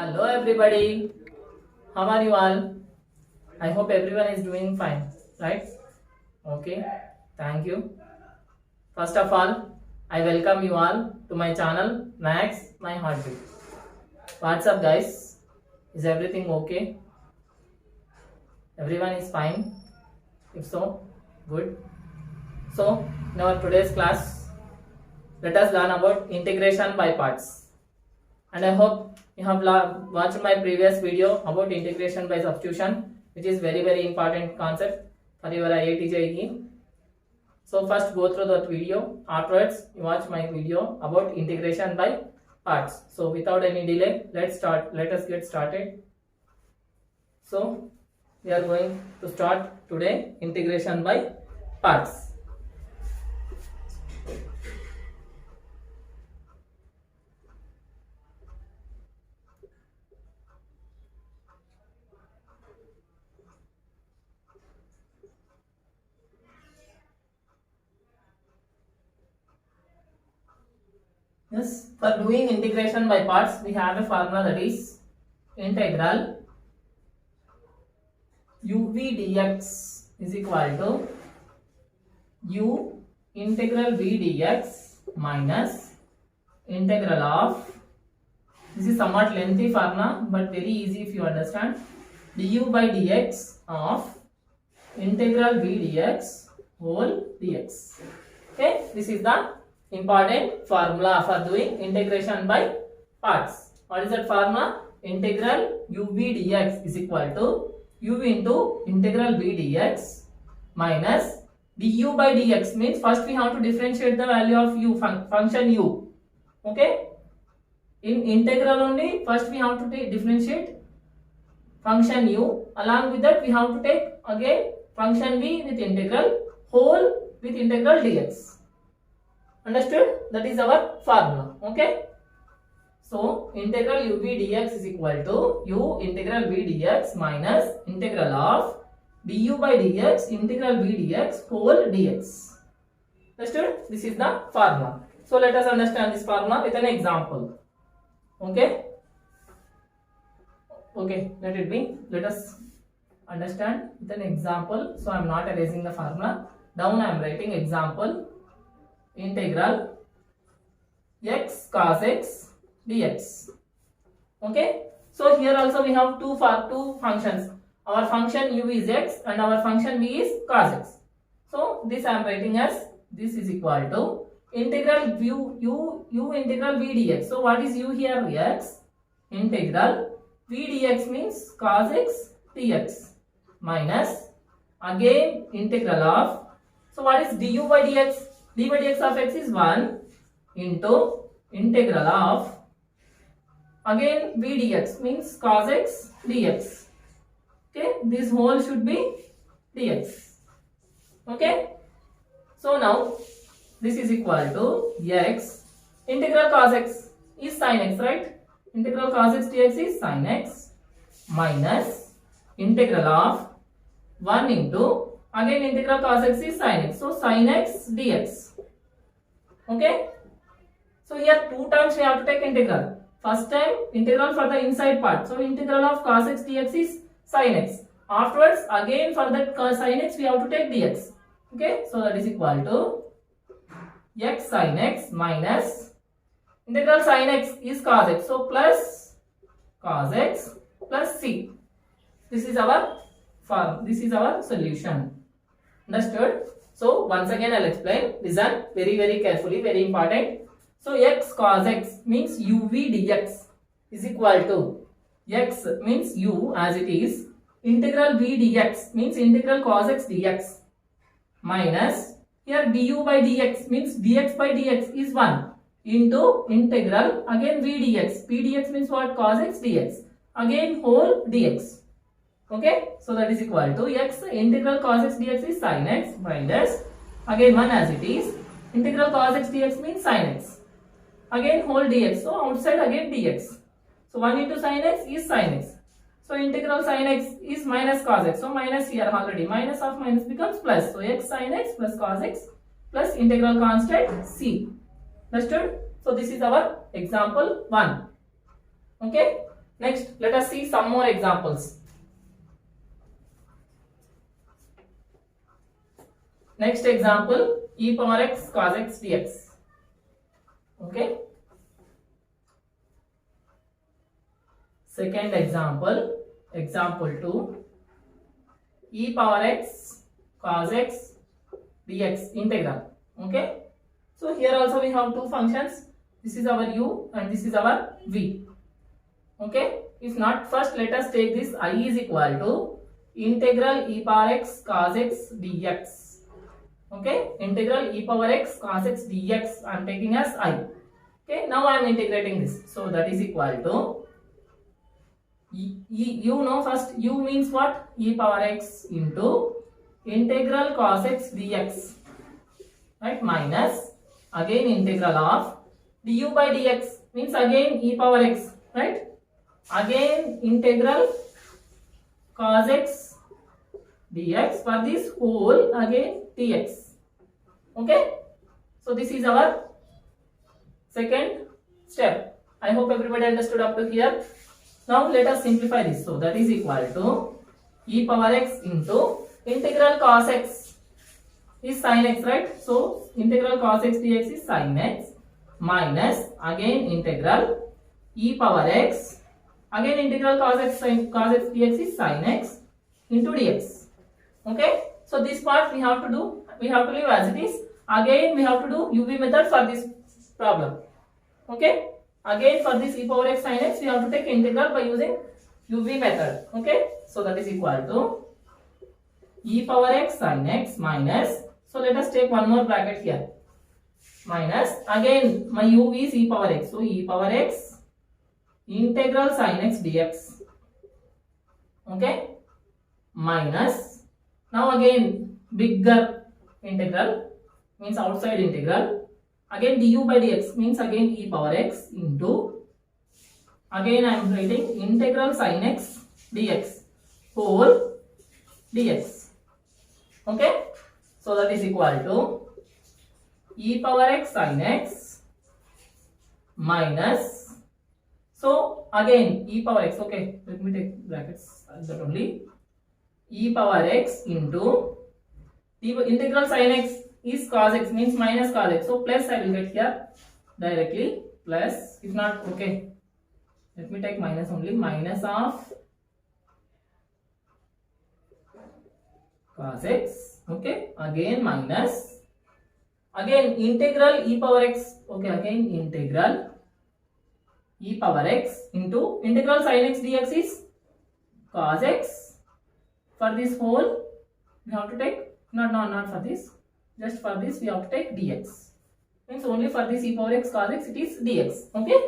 Hello everybody, how are you all? I hope everyone is doing fine, right? Okay, thank you. First of all, I welcome you all to my channel Max My Heartbeat. What's up, guys? Is everything okay? Everyone is fine? If so, good. So, in our today's class, let us learn about integration by parts. And I hope you have watched my previous video about integration by substitution, which is very important concept for your IIT JEE. So first go through that video, afterwards you watch my video about integration by parts. So without any delay, let us get started. So we are going to start today integration by parts. Yes, for doing integration by parts, we have a formula that is integral uv dx is equal to u integral v dx minus integral of, this is somewhat lengthy formula but very easy if you understand, du by dx of integral v dx whole dx. Okay, this is the important formula for doing integration by parts. What is that formula? Integral uv dx is equal to u into integral v dx minus du by dx, means first we have to differentiate the value of u, function u. Okay, in integral only first we have to differentiate function u, along with that we have to take again function v with integral whole with integral dx. Understood? That is our formula. Okay, so integral uv dx is equal to u integral v dx minus integral of du by dx integral v dx whole dx. Understood? This is the formula. So let us understand this formula with an example. Okay, let it be. Let us understand with an example. So I am not erasing the formula. Down I am writing example integral x cos x dx. Okay, so here also we have two functions. Our function u is x and our function v is cos x. So this I am writing as, this is equal to integral u integral v dx. So what is u here? X. Integral v dx means cos x dx minus again integral of, so what is du by dx? d by dx of x is 1 into integral of again v dx means cos x dx. Okay, this whole should be dx. Okay, so now this is equal to x integral cos x is sin x, right? Integral cos x dx is sin x minus integral of 1 into again integral cos x is sin x, so sin x dx. Okay, so here two times we have to take integral. First time integral for the inside part, so integral of cos x dx is sin x. Afterwards again for that sin x we have to take dx. Okay, so that is equal to x sin x minus integral sin x is cos x, so plus cos x plus c. This is our form. This is our solution. Understood? So once again I will explain. Listen very carefully, very important. So x cos x means uv dx is equal to, x means u as it is, integral v dx means integral cos x dx minus here du by dx means dx by dx is 1 into integral again v dx. v dx means what? Cos x dx again whole dx. Okay, so that is equal to x integral cos x dx is sin x minus again 1 as it is, integral cos x dx means sin x again whole dx, so outside again dx. So 1 into sin x is sin x, so integral sin x is minus cos x, so minus here already, minus of minus becomes plus, so x sin x plus cos x plus integral constant c. Understood? So this is our example 1. Okay, Next, let us see some more examples. Next example, e power x cos x dx. Okay. Second example, example 2, e power x cos x dx integral. Okay. So here also we have two functions. This is our u and this is our v. Okay. If not, first let us take this I is equal to integral e power x cos x dx. Okay, integral e power x cos x dx I am taking as I. Okay, now I am integrating this. So that is equal to you know first u means what? E power x into integral cos x dx, right, minus again integral of du by dx means again e power x, right, again integral cos x dx for this whole again dx. Okay, so this is our second step. I hope everybody understood up to here. Now let us simplify this. So that is equal to e power x into integral cos x is sin x, right? So integral cos x dx is sin x minus again integral e power x, again integral cos x dx is sin x into dx. Okay, so this part we have to do. We have to leave as it is. Again we have to do UV method for this problem. Okay, again for this e power x sin x we have to take integral by using UV method. Okay, so that is equal to e power x sin x minus, so let us take one more bracket here, minus again my UV is e power x, so e power x integral sin x dx. Okay, minus now again bigger integral means outside integral, again du by dx means again e power x into, again I am writing integral sin x dx whole dx. Okay, so that is equal to e power x sin x minus, so again e power x, okay, let me take brackets that only, e power x into integral sin x is cos x means minus cos x, so plus I will get here directly, plus, if not, okay, let me take minus only, minus of cos x, okay, again minus, again integral e power x, okay, again integral e power x into integral sin x dx is cos x, for this whole we have to take, not for this, just for this we have to take dx, means only for this e power x cos x it is dx. Okay,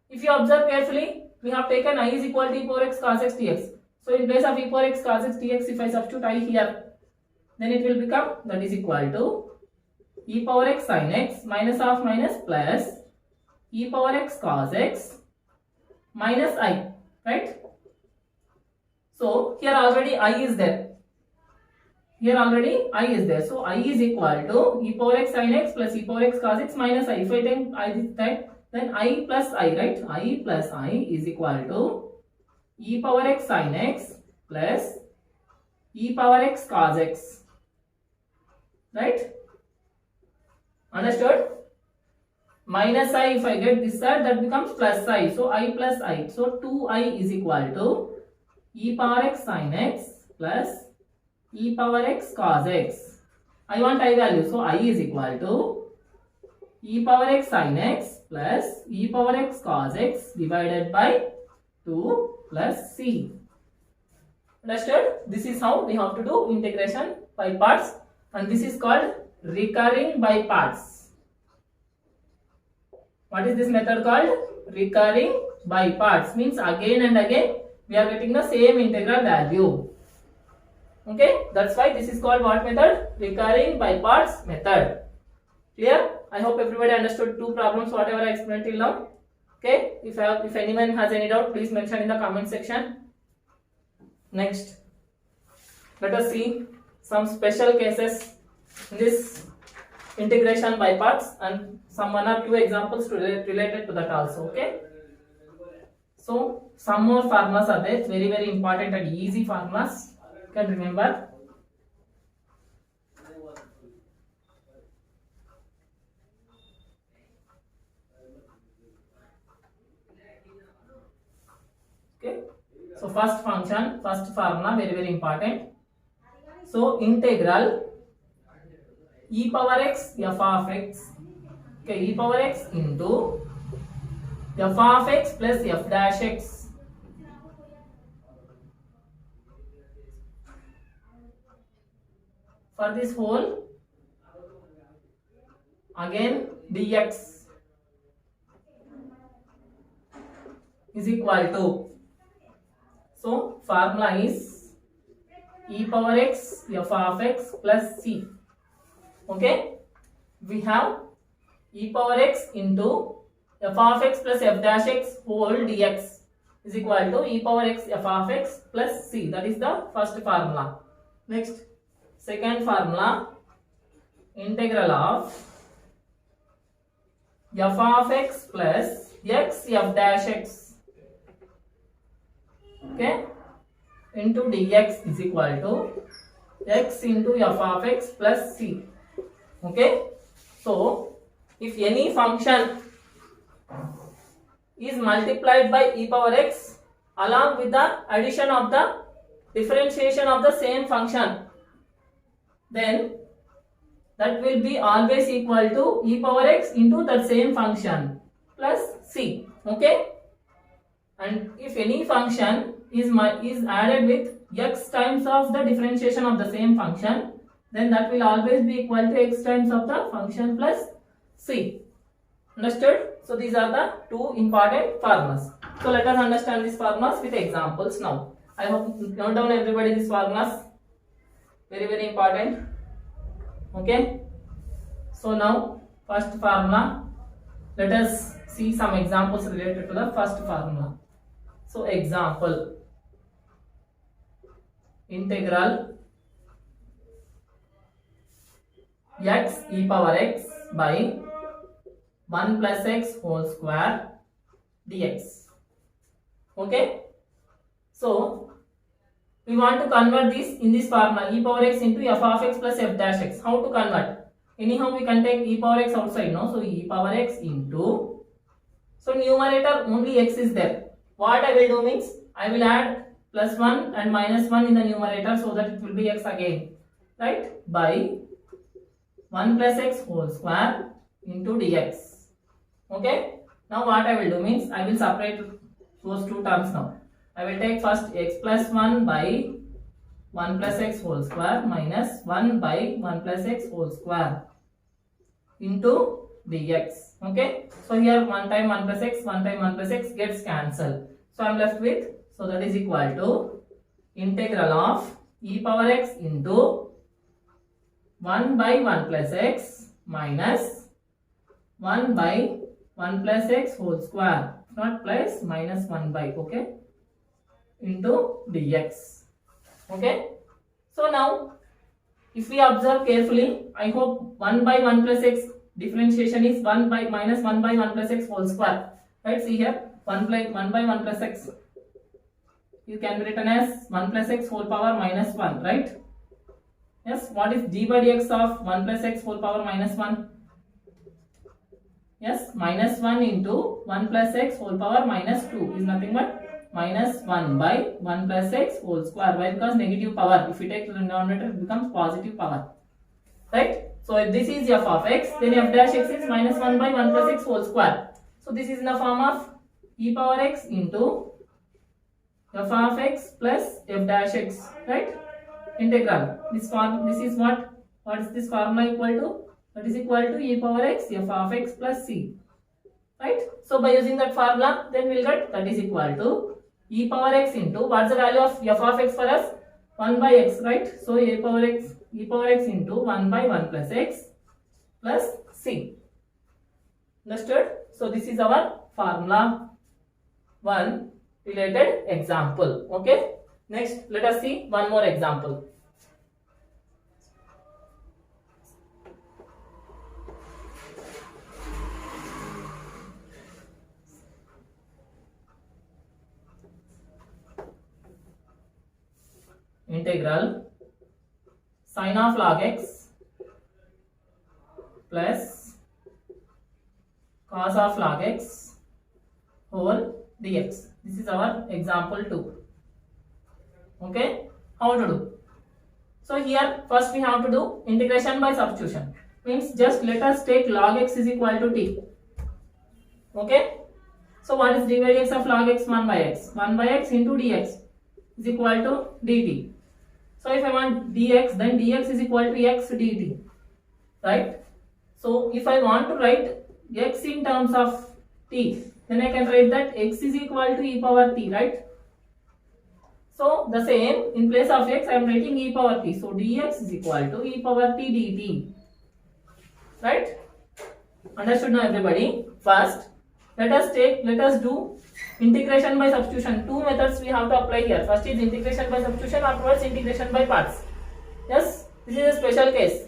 if you observe carefully we have taken I is equal to e power x cos x dx, so in place of e power x cos x dx if I substitute I here, then it will become, that is equal to e power x sin x minus of minus plus e power x cos x minus I, right. So here already I is there, here already I is there, so I is equal to e power x sin x plus e power x cos x minus I. If I take I this time, then I plus I, right, I plus I is equal to e power x sin x plus e power x cos x, right, understood? Minus I, if I get this side, that becomes plus I, so I plus I, so 2I is equal to e power x sin x plus e power x cos x. I want I value, so I is equal to e power x sin x plus e power x cos x divided by 2 plus c. Understood? This is how we have to do integration by parts, and this is called recurring by parts. What is this method called? Recurring by parts, means again and again we are getting the same integral value. Okay, that's why this is called what method? Recurring by parts method. Clear? I hope everybody understood two problems whatever I explained till now. Okay, if anyone has any doubt, please mention in the comment section. Next, let us see some special cases in this integration by parts and some one or two examples related to that also. Okay, So some more formulas are there, very very important and easy formulas. You can remember. Okay. So first function, first formula, very very important. So integral e power x f of x. Okay, e power x into f of x plus f dash x. For this whole, again dx is equal to, so formula is e power x f of x plus c. Okay, we have e power x into f of x plus f dash x whole dx is equal to e power x f of x plus c. That is the first formula. Next, second formula, integral of f of x plus x f dash x, okay, into dx is equal to x into f of x plus c. Okay, so if any function is multiplied by e power x along with the addition of the differentiation of the same function, then that will be always equal to e power x into that same function plus c. Okay, and if any function is added with x times of the differentiation of the same function, then that will always be equal to x times of the function plus c. Understood? So these are the two important formulas. So let us understand these formulas with examples now. I hope note down everybody these formulas. Very very important. Okay. So now first formula. Let us see some examples related to the first formula. So example, integral x e power x by 1 plus x whole square dx. Okay, so we want to convert this in this formula, e power x into f of x plus f dash x. How to convert? Anyhow we can take e power x outside, no? So e power x into, so numerator only x is there. What I will do means, I will add plus 1 and minus 1 in the numerator so that it will be x again, right? By 1 plus x whole square into dx. Okay, now what I will do means, I will separate those two terms now. I will take first x plus 1 by 1 plus x whole square minus 1 by 1 plus x whole square into dx. Okay, so here 1 time 1 plus x, 1 time 1 plus x gets cancelled. So I am left with, so that is equal to integral of e power x into 1 by 1 plus x minus 1 by 1 plus x whole square, not plus, minus 1 by, okay, into dx. Okay, so now if we observe carefully, I hope 1 by 1 plus x differentiation is 1 by minus 1 by 1 plus x whole square, right? See here, 1 by 1 plus x, you can be written as 1 plus x whole power minus 1, right? Yes, what is d by dx of 1 plus x whole power minus 1? Yes, minus 1 into 1 plus x whole power minus 2 is nothing but minus 1 by 1 plus x whole square. Why? Because negative power. If we take the denominator, it becomes positive power. Right? So if this is f of x, then f dash x is minus 1 by 1 plus x whole square. So this is in the form of e power x into f of x plus f dash x. Right? Integral. This is what? What is this formula equal to? That is equal to e power x f of x plus c. Right? So by using that formula, then we will get that is equal to e power x into, what's the value of f of x for us? 1 by x, right? So e power x into 1 by 1 plus x plus c. Understood? So this is our formula 1 related example. Okay? Next, let us see one more example. integral sine of log x plus cos of log x whole dx. This is our example 2. Okay, how to do? So here first we have to do integration by substitution. Means just let us take log x is equal to t. Okay. So what is dy dx of log x? 1 by x. 1 by x into dx is equal to dt. So if I want dx, then dx is equal to x dt. Right. So if I want to write x in terms of t, then I can write that x is equal to e power t. Right. So the same, in place of x I am writing e power t. So dx is equal to e power t dt. Right. Understood now everybody? First, let us do integration by substitution. Two methods we have to apply here. First is integration by substitution, afterwards integration by parts. Yes, this is a special case.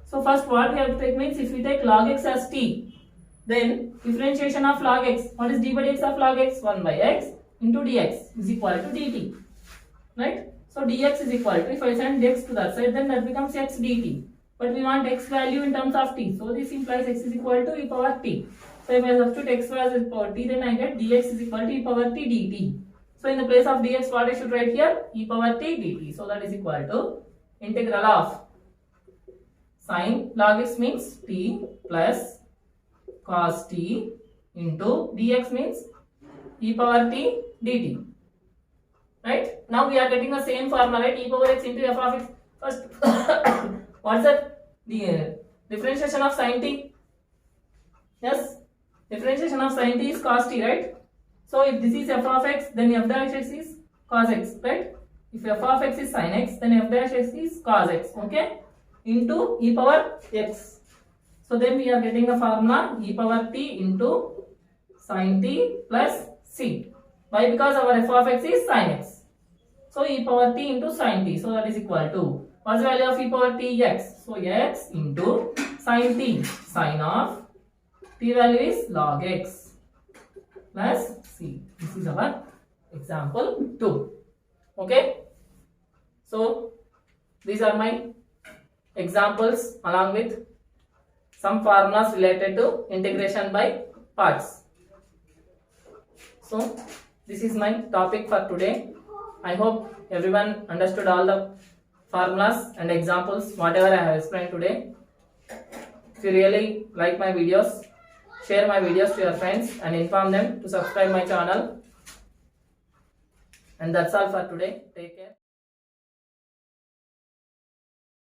So first what we have to take means, if we take log x as t, then differentiation of log x, what is d by dx of log x? 1 by x into dx is equal to dt. Right? So dx is equal to, if I send x to that side, then that becomes x dt. But we want x value in terms of t. So this implies x is equal to e power t. So if I substitute x as e power t, then I get dx is equal to e power t dt. So in the place of dx, what I should write here? E power t dt. So that is equal to integral of sine log x means t plus cos t into dx means e power t dt. Right? Now we are getting the same formula, right? E power x into f of x. First, what's that? The differentiation of sin t. Yes, differentiation of sin t is cos t, right? So if this is f of x, then f dash x is cos x, right? If f of x is sin x, then f dash x is cos x, okay? Into e power x. So then we are getting the formula e power t into sin t plus c. Why? Because our f of x is sin x. So e power t into sin t. So that is equal to, what's the value of e power t? X. So x into sin t. Sin of t value is log x plus c. This is our example 2. Okay. So these are my examples along with some formulas related to integration by parts. So this is my topic for today. I hope everyone understood all the formulas and examples whatever I have explained today. If you really like my videos, share my videos to your friends and inform them to subscribe my channel. And that's all for today. Take care.